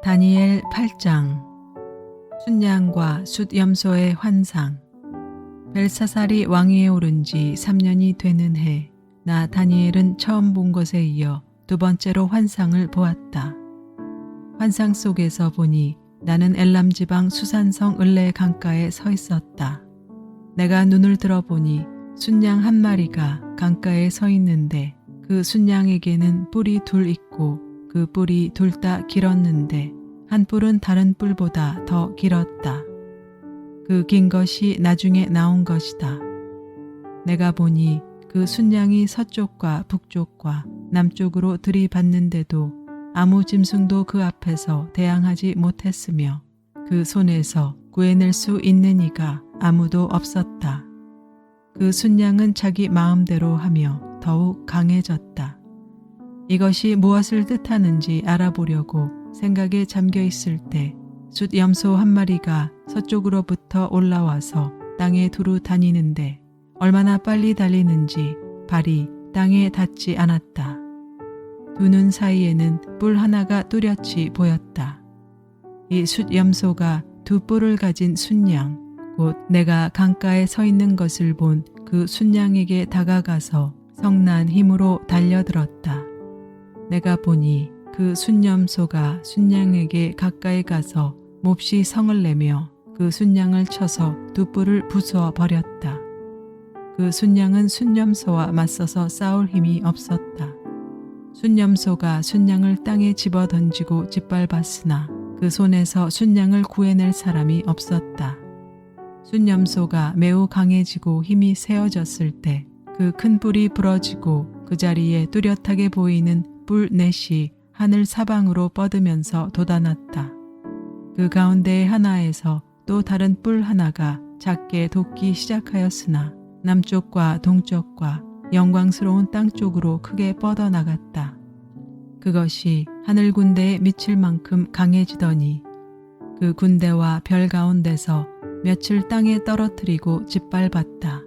다니엘 8장. 순양과 숫염소의 환상. 벨사살이 왕위에 오른 지 3년이 되는 해, 나 다니엘은 처음 본 것에 이어 두 번째로 환상을 보았다. 환상 속에서 보니 나는 엘람 지방 수산성 을레 강가에 서 있었다. 내가 눈을 들어보니 순양 한 마리가 강가에 서 있는데 그 순양에게는 뿔이 둘 있고 그 뿔이 둘 다 길었는데 한 뿔은 다른 뿔보다 더 길었다. 그 긴 것이 나중에 나온 것이다. 내가 보니 그 순양이 서쪽과 북쪽과 남쪽으로 들이받는데도 아무 짐승도 그 앞에서 대항하지 못했으며 그 손에서 구해낼 수 있는 이가 아무도 없었다. 그 순양은 자기 마음대로 하며 더욱 강해졌다. 이것이 무엇을 뜻하는지 알아보려고 생각에 잠겨 있을 때 숫염소 한 마리가 서쪽으로부터 올라와서 땅에 두루 다니는데 얼마나 빨리 달리는지 발이 땅에 닿지 않았다. 두 눈 사이에는 뿔 하나가 뚜렷이 보였다. 이 숫염소가 두 뿔을 가진 순양, 곧 내가 강가에 서 있는 것을 본 그 순양에게 다가가서 성난 힘으로 달려들었다. 내가 보니 그 순염소가 순양에게 가까이 가서 몹시 성을 내며 그 순양을 쳐서 두 뿔을 부수어 버렸다. 그 순양은 순염소와 맞서서 싸울 힘이 없었다. 순염소가 순양을 땅에 집어던지고 짓밟았으나 그 손에서 순양을 구해낼 사람이 없었다. 순염소가 매우 강해지고 힘이 세어졌을 때 그 큰 뿔이 부러지고 그 자리에 뚜렷하게 보이는 뿔 넷이 하늘 사방으로 뻗으면서 돋아났다. 그 가운데 하나에서 또 다른 뿔 하나가 작게 돋기 시작하였으나 남쪽과 동쪽과 영광스러운 땅 쪽으로 크게 뻗어나갔다. 그것이 하늘 군대에 미칠 만큼 강해지더니 그 군대와 별 가운데서 며칠 땅에 떨어뜨리고 짓밟았다.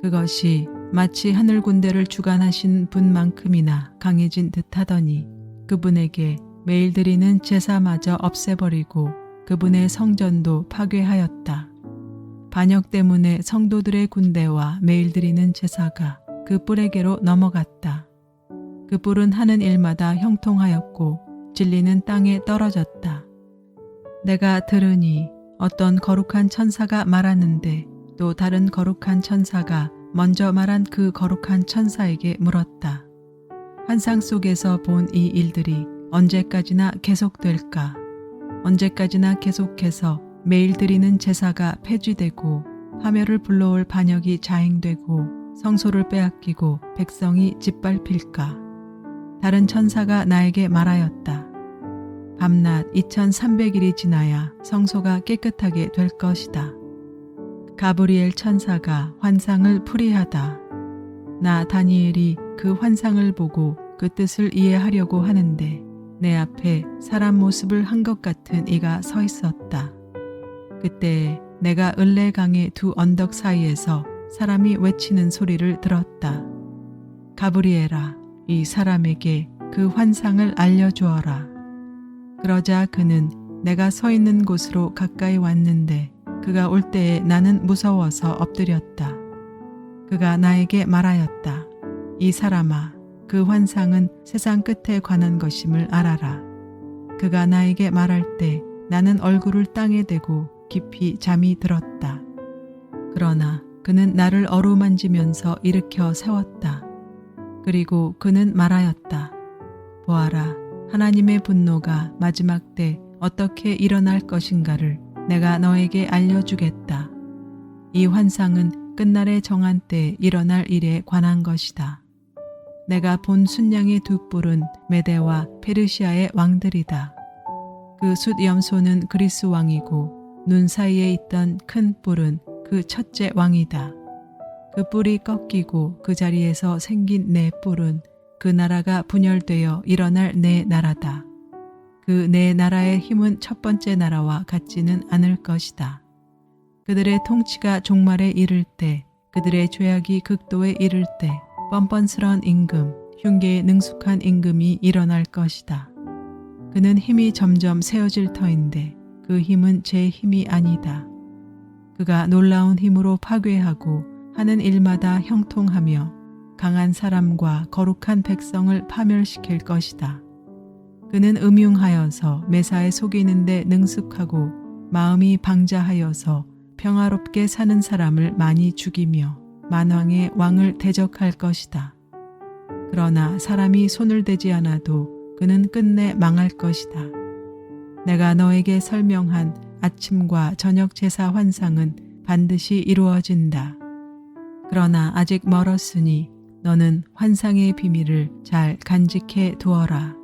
그것이 마치 하늘 군대를 주관하신 분만큼이나 강해진 듯하더니 그분에게 매일 드리는 제사마저 없애버리고 그분의 성전도 파괴하였다. 반역 때문에 성도들의 군대와 매일 드리는 제사가 그 뿔에게로 넘어갔다. 그 뿔은 하는 일마다 형통하였고 진리는 땅에 떨어졌다. 내가 들으니 어떤 거룩한 천사가 말하는데 또 다른 거룩한 천사가 먼저 말한 그 거룩한 천사에게 물었다. 환상 속에서 본 이 일들이 언제까지나 계속될까? 언제까지나 계속해서 매일 드리는 제사가 폐지되고 파멸을 불러올 반역이 자행되고 성소를 빼앗기고 백성이 짓밟힐까? 다른 천사가 나에게 말하였다. 밤낮 2300일이 지나야 성소가 깨끗하게 될 것이다. 가브리엘 천사가 환상을 풀이하다. 나 다니엘이 그 환상을 보고 그 뜻을 이해하려고 하는데 내 앞에 사람 모습을 한 것 같은 이가 서 있었다. 그때 내가 을레강의 두 언덕 사이에서 사람이 외치는 소리를 들었다. 가브리엘아, 이 사람에게 그 환상을 알려주어라. 그러자 그는 내가 서 있는 곳으로 가까이 왔는데 그가 올 때에 나는 무서워서 엎드렸다. 그가 나에게 말하였다. 이 사람아, 그 환상은 세상 끝에 관한 것임을 알아라. 그가 나에게 말할 때 나는 얼굴을 땅에 대고 깊이 잠이 들었다. 그러나 그는 나를 어루만지면서 일으켜 세웠다. 그리고 그는 말하였다. 보아라, 하나님의 분노가 마지막 때 어떻게 일어날 것인가를 내가 너에게 알려주겠다. 이 환상은 끝날의 정한 때 일어날 일에 관한 것이다. 내가 본 순양의 두 뿔은 메대와 페르시아의 왕들이다. 그 숫염소는 그리스 왕이고 눈 사이에 있던 큰 뿔은 그 첫째 왕이다. 그 뿔이 꺾이고 그 자리에서 생긴 네 뿔은 그 나라가 분열되어 일어날 네 나라다. 그 네 나라의 힘은 첫 번째 나라와 같지는 않을 것이다. 그들의 통치가 종말에 이를 때, 그들의 죄악이 극도에 이를 때 뻔뻔스런 임금, 흉계에 능숙한 임금이 일어날 것이다. 그는 힘이 점점 세어질 터인데 그 힘은 제 힘이 아니다. 그가 놀라운 힘으로 파괴하고 하는 일마다 형통하며 강한 사람과 거룩한 백성을 파멸시킬 것이다. 그는 음흉하여서 매사에 속이는데 능숙하고 마음이 방자하여서 평화롭게 사는 사람을 많이 죽이며 만왕의 왕을 대적할 것이다. 그러나 사람이 손을 대지 않아도 그는 끝내 망할 것이다. 내가 너에게 설명한 아침과 저녁 제사 환상은 반드시 이루어진다. 그러나 아직 멀었으니 너는 환상의 비밀을 잘 간직해 두어라.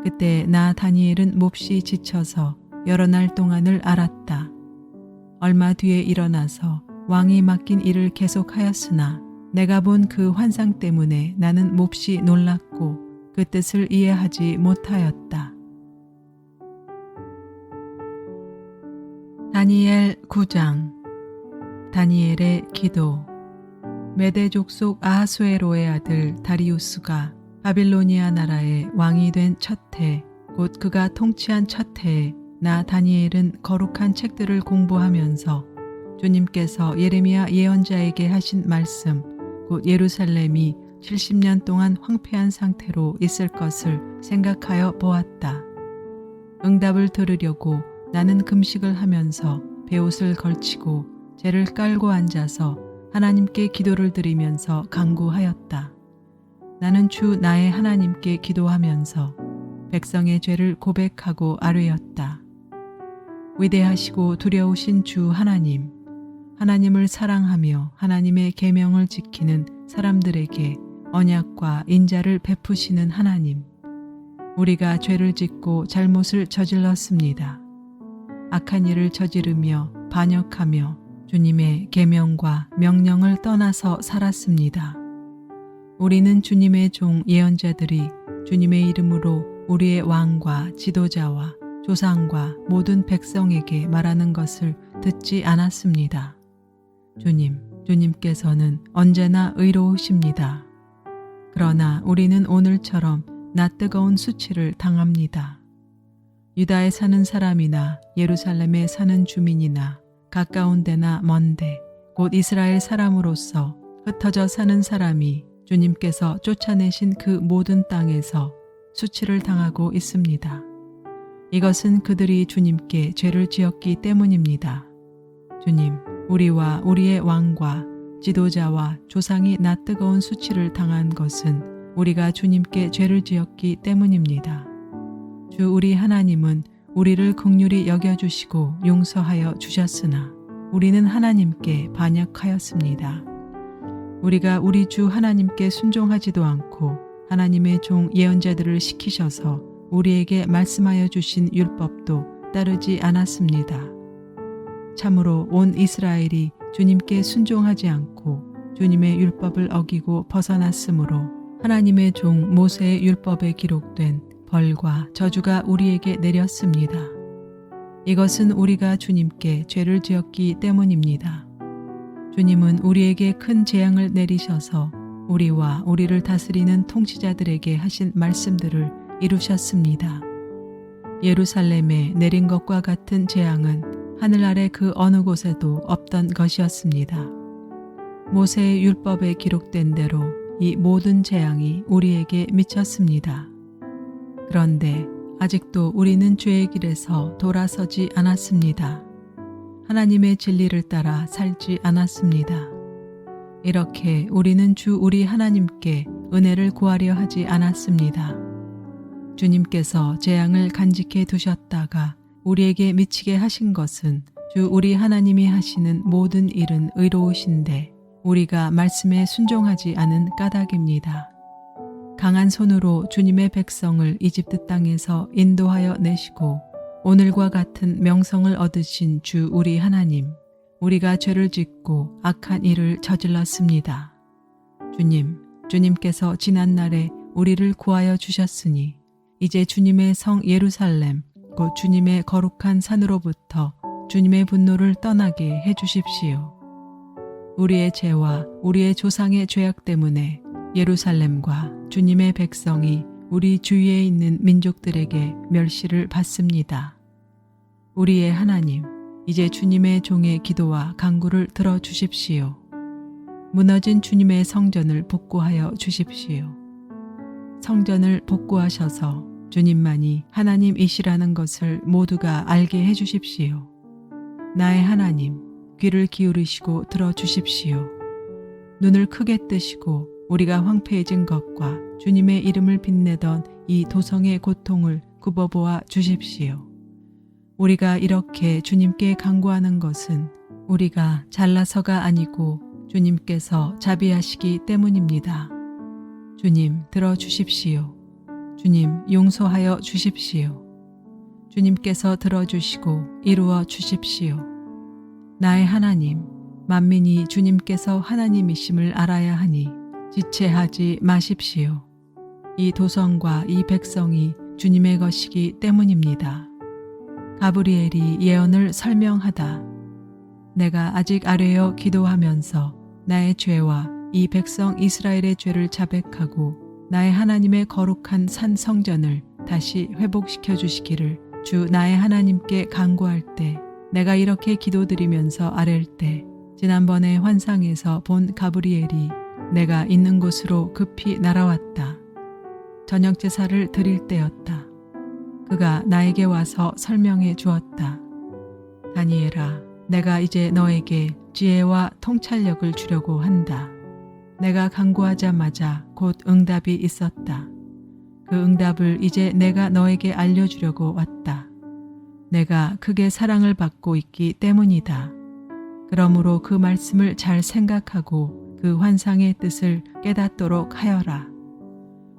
그때 나 다니엘은 몹시 지쳐서 여러 날 동안을 앓았다. 얼마 뒤에 일어나서 왕이 맡긴 일을 계속하였으나 내가 본 그 환상 때문에 나는 몹시 놀랐고 그 뜻을 이해하지 못하였다. 다니엘 9장. 다니엘의 기도. 메대 족속 아하수에로의 아들 다리우스가 바빌로니아 나라의 왕이 된 첫 해, 곧 그가 통치한 첫 해에 나 다니엘은 거룩한 책들을 공부하면서 주님께서 예레미야 예언자에게 하신 말씀, 곧 예루살렘이 70년 동안 황폐한 상태로 있을 것을 생각하여 보았다. 응답을 들으려고 나는 금식을 하면서 베옷을 걸치고 재를 깔고 앉아서 하나님께 기도를 드리면서 간구하였다. 나는 주 나의 하나님께 기도하면서 백성의 죄를 고백하고 아뢰었다. 위대하시고 두려우신 주 하나님, 하나님을 사랑하며 하나님의 계명을 지키는 사람들에게 언약과 인자를 베푸시는 하나님, 우리가 죄를 짓고 잘못을 저질렀습니다. 악한 일을 저지르며 반역하며 주님의 계명과 명령을 떠나서 살았습니다. 우리는 주님의 종 예언자들이 주님의 이름으로 우리의 왕과 지도자와 조상과 모든 백성에게 말하는 것을 듣지 않았습니다. 주님께서는 언제나 의로우십니다. 그러나 우리는 오늘처럼 낯뜨거운 수치를 당합니다. 유다에 사는 사람이나 예루살렘에 사는 주민이나 가까운 데나 먼데 곧 이스라엘 사람으로서 흩어져 사는 사람이 주님께서 쫓아내신 그 모든 땅에서 수치를 당하고 있습니다. 이것은 그들이 주님께 죄를 지었기 때문입니다. 주님, 우리와 우리의 왕과 지도자와 조상이 낯뜨거운 수치를 당한 것은 우리가 주님께 죄를 지었기 때문입니다. 주 우리 하나님은 우리를 긍휼히 여겨주시고 용서하여 주셨으나 우리는 하나님께 반역하였습니다. 우리가 우리 주 하나님께 순종하지도 않고 하나님의 종 예언자들을 시키셔서 우리에게 말씀하여 주신 율법도 따르지 않았습니다. 참으로 온 이스라엘이 주님께 순종하지 않고 주님의 율법을 어기고 벗어났으므로 하나님의 종 모세의 율법에 기록된 벌과 저주가 우리에게 내렸습니다. 이것은 우리가 주님께 죄를 지었기 때문입니다. 주님은 우리에게 큰 재앙을 내리셔서 우리와 우리를 다스리는 통치자들에게 하신 말씀들을 이루셨습니다. 예루살렘에 내린 것과 같은 재앙은 하늘 아래 그 어느 곳에도 없던 것이었습니다. 모세의 율법에 기록된 대로 이 모든 재앙이 우리에게 미쳤습니다. 그런데 아직도 우리는 죄의 길에서 돌아서지 않았습니다. 하나님의 진리를 따라 살지 않았습니다. 이렇게 우리는 주 우리 하나님께 은혜를 구하려 하지 않았습니다. 주님께서 재앙을 간직해 두셨다가 우리에게 미치게 하신 것은 주 우리 하나님이 하시는 모든 일은 의로우신데 우리가 말씀에 순종하지 않은 까닭입니다. 강한 손으로 주님의 백성을 이집트 땅에서 인도하여 내시고 오늘과 같은 명성을 얻으신 주 우리 하나님, 우리가 죄를 짓고 악한 일을 저질렀습니다. 주님께서 지난날에 우리를 구하여 주셨으니 이제 주님의 성 예루살렘, 곧 주님의 거룩한 산으로부터 주님의 분노를 떠나게 해주십시오. 우리의 죄와 우리의 조상의 죄악 때문에 예루살렘과 주님의 백성이 우리 주위에 있는 민족들에게 멸시를 받습니다. 우리의 하나님, 이제 주님의 종의 기도와 간구를 들어주십시오. 무너진 주님의 성전을 복구하여 주십시오. 성전을 복구하셔서 주님만이 하나님이시라는 것을 모두가 알게 해주십시오. 나의 하나님, 귀를 기울이시고 들어주십시오. 눈을 크게 뜨시고 우리가 황폐해진 것과 주님의 이름을 빛내던 이 도성의 고통을 굽어보아 주십시오. 우리가 이렇게 주님께 간구하는 것은 우리가 잘나서가 아니고 주님께서 자비하시기 때문입니다. 주님 들어주십시오. 주님 용서하여 주십시오. 주님께서 들어주시고 이루어 주십시오. 나의 하나님, 만민이 주님께서 하나님이심을 알아야 하니 지체하지 마십시오. 이 도성과 이 백성이 주님의 것이기 때문입니다. 가브리엘이 예언을 설명하다. 내가 아직 아뢰어 기도하면서 나의 죄와 이 백성 이스라엘의 죄를 자백하고 나의 하나님의 거룩한 산 성전을 다시 회복시켜 주시기를 주 나의 하나님께 간구할 때, 내가 이렇게 기도드리면서 아랠 때 지난번에 환상에서 본 가브리엘이 내가 있는 곳으로 급히 날아왔다. 저녁 제사를 드릴 때였다. 그가 나에게 와서 설명해 주었다. 다니엘아, 내가 이제 너에게 지혜와 통찰력을 주려고 한다. 내가 간구하자마자 곧 응답이 있었다. 그 응답을 이제 내가 너에게 알려주려고 왔다. 내가 크게 사랑을 받고 있기 때문이다. 그러므로 그 말씀을 잘 생각하고 그 환상의 뜻을 깨닫도록 하여라.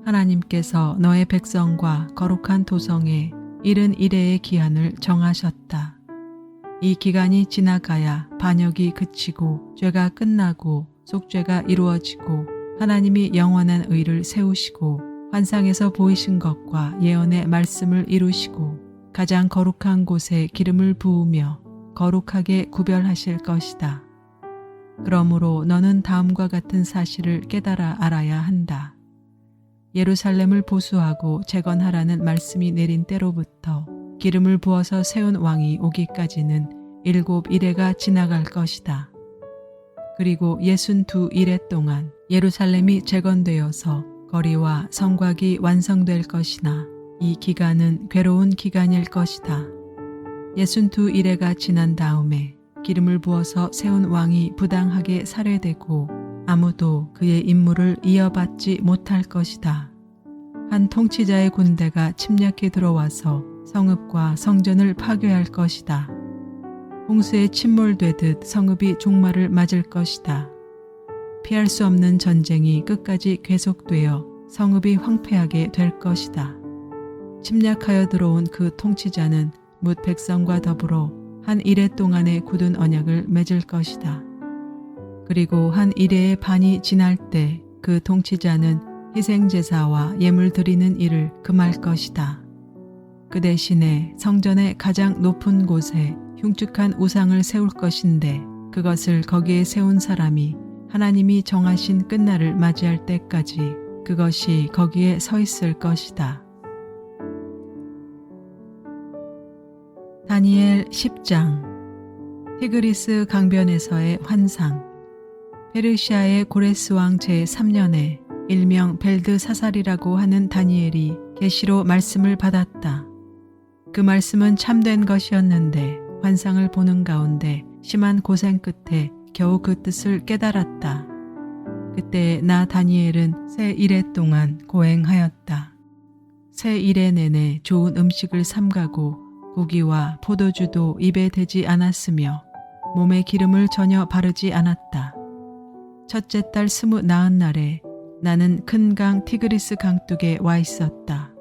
하나님께서 너의 백성과 거룩한 도성에 71회의 기한을 정하셨다. 이 기간이 지나가야 반역이 그치고 죄가 끝나고 속죄가 이루어지고 하나님이 영원한 의를 세우시고 환상에서 보이신 것과 예언의 말씀을 이루시고 가장 거룩한 곳에 기름을 부으며 거룩하게 구별하실 것이다. 그러므로 너는 다음과 같은 사실을 깨달아 알아야 한다. 예루살렘을 보수하고 재건하라는 말씀이 내린 때로부터 기름을 부어서 세운 왕이 오기까지는 7일회가 지나갈 것이다. 그리고 62일회 동안 예루살렘이 재건되어서 거리와 성곽이 완성될 것이나 이 기간은 괴로운 기간일 것이다. 62일회가 지난 다음에 기름을 부어서 세운 왕이 부당하게 살해되고 아무도 그의 임무를 이어받지 못할 것이다. 한 통치자의 군대가 침략해 들어와서 성읍과 성전을 파괴할 것이다. 홍수에 침몰되듯 성읍이 종말을 맞을 것이다. 피할 수 없는 전쟁이 끝까지 계속되어 성읍이 황폐하게 될 것이다. 침략하여 들어온 그 통치자는 뭇 백성과 더불어 한 일회 동안의 굳은 언약을 맺을 것이다. 그리고 한 일회의 반이 지날 때 그 통치자는 희생제사와 예물 드리는 일을 금할 것이다. 그 대신에 성전의 가장 높은 곳에 흉측한 우상을 세울 것인데 그것을 거기에 세운 사람이 하나님이 정하신 끝날을 맞이할 때까지 그것이 거기에 서 있을 것이다. 다니엘 10장. 티그리스 강변에서의 환상. 페르시아의 고레스 왕 제3년에 일명 벨드사살이라고 하는 다니엘이 계시로 말씀을 받았다. 그 말씀은 참된 것이었는데 환상을 보는 가운데 심한 고생 끝에 겨우 그 뜻을 깨달았다. 그때 나 다니엘은 새 일회 동안 고행하였다. 새 일회 내내 좋은 음식을 삼가고 고기와 포도주도 입에 대지 않았으며 몸에 기름을 전혀 바르지 않았다. 첫째 달 29날에 나는 큰 강 티그리스 강둑에 와 있었다.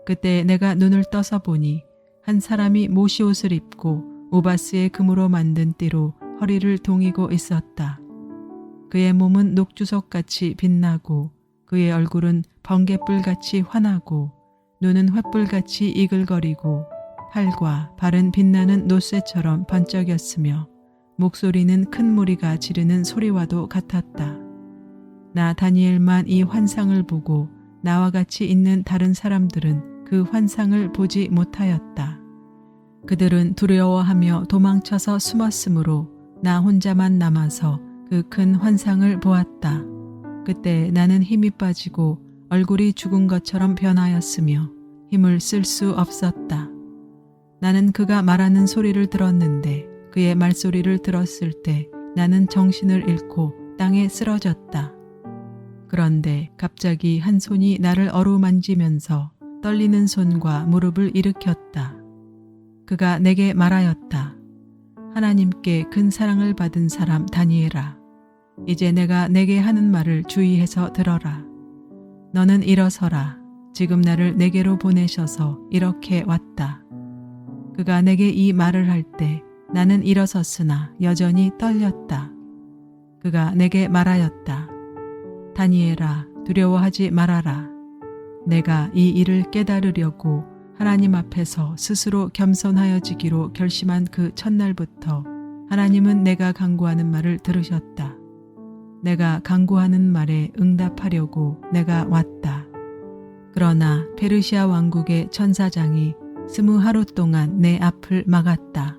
그때 내가 눈을 떠서 보니 한 사람이 모시옷을 입고 우바스의 금으로 만든 띠로 허리를 동이고 있었다. 그의 몸은 녹주석같이 빛나고 그의 얼굴은 번갯불같이 환하고 눈은 횃불같이 이글거리고 팔과 발은 빛나는 노쇠처럼 번쩍였으며 목소리는 큰 무리가 지르는 소리와도 같았다. 나 다니엘만 이 환상을 보고 나와 같이 있는 다른 사람들은 그 환상을 보지 못하였다. 그들은 두려워하며 도망쳐서 숨었으므로 나 혼자만 남아서 그 큰 환상을 보았다. 그때 나는 힘이 빠지고 얼굴이 죽은 것처럼 변하였으며 힘을 쓸 수 없었다. 나는 그가 말하는 소리를 들었는데 그의 말소리를 들었을 때 나는 정신을 잃고 땅에 쓰러졌다. 그런데 갑자기 한 손이 나를 어루만지면서 떨리는 손과 무릎을 일으켰다. 그가 내게 말하였다. 하나님께 큰 사랑을 받은 사람 다니엘아, 이제 내가 내게 하는 말을 주의해서 들어라. 너는 일어서라. 지금 나를 내게로 보내셔서 이렇게 왔다. 그가 내게 이 말을 할 때 나는 일어섰으나 여전히 떨렸다. 그가 내게 말하였다. 다니엘아, 두려워하지 말아라. 내가 이 일을 깨달으려고 하나님 앞에서 스스로 겸손하여지기로 결심한 그 첫날부터 하나님은 내가 간구하는 말을 들으셨다. 내가 간구하는 말에 응답하려고 내가 왔다. 그러나 페르시아 왕국의 천사장이 20하루 동안 내 앞을 막았다.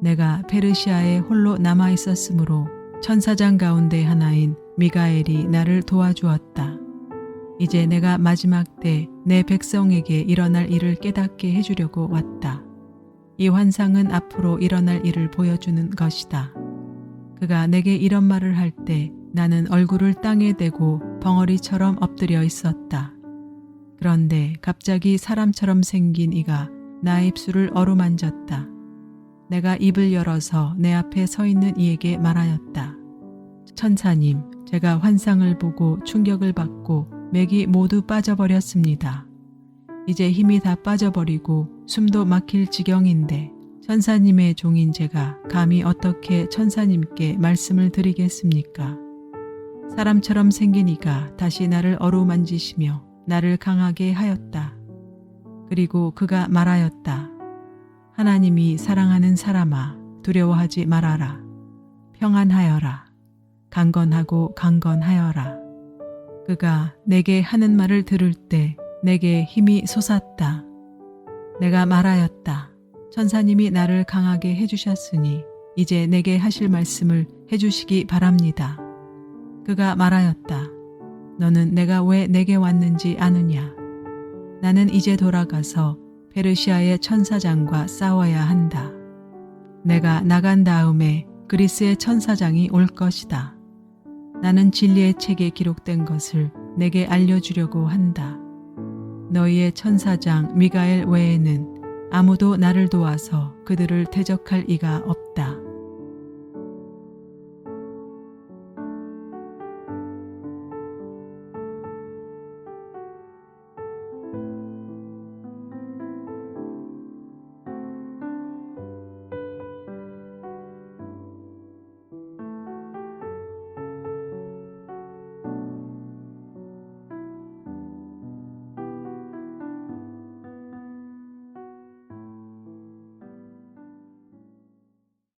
내가 페르시아에 홀로 남아 있었으므로 천사장 가운데 하나인 미가엘이 나를 도와주었다. 이제 내가 마지막 때 내 백성에게 일어날 일을 깨닫게 해주려고 왔다. 이 환상은 앞으로 일어날 일을 보여주는 것이다. 그가 내게 이런 말을 할 때 나는 얼굴을 땅에 대고 벙어리처럼 엎드려 있었다. 그런데 갑자기 사람처럼 생긴 이가 나의 입술을 어루만졌다. 내가 입을 열어서 내 앞에 서 있는 이에게 말하였다. 천사님, 제가 환상을 보고 충격을 받고 맥이 모두 빠져버렸습니다. 이제 힘이 다 빠져버리고 숨도 막힐 지경인데 천사님의 종인 제가 감히 어떻게 천사님께 말씀을 드리겠습니까? 사람처럼 생긴 이가 다시 나를 어루만지시며 나를 강하게 하였다. 그리고 그가 말하였다. 하나님이 사랑하는 사람아, 두려워하지 말아라. 평안하여라. 강건하고 강건하여라. 그가 내게 하는 말을 들을 때 내게 힘이 솟았다. 내가 말하였다. 천사님이 나를 강하게 해주셨으니 이제 내게 하실 말씀을 해주시기 바랍니다. 그가 말하였다. 너는 내가 왜 내게 왔는지 아느냐? 나는 이제 돌아가서 페르시아의 천사장과 싸워야 한다. 내가 나간 다음에 그리스의 천사장이 올 것이다. 나는 진리의 책에 기록된 것을 내게 알려주려고 한다. 너희의 천사장 미가엘 외에는 아무도 나를 도와서 그들을 대적할 이가 없다.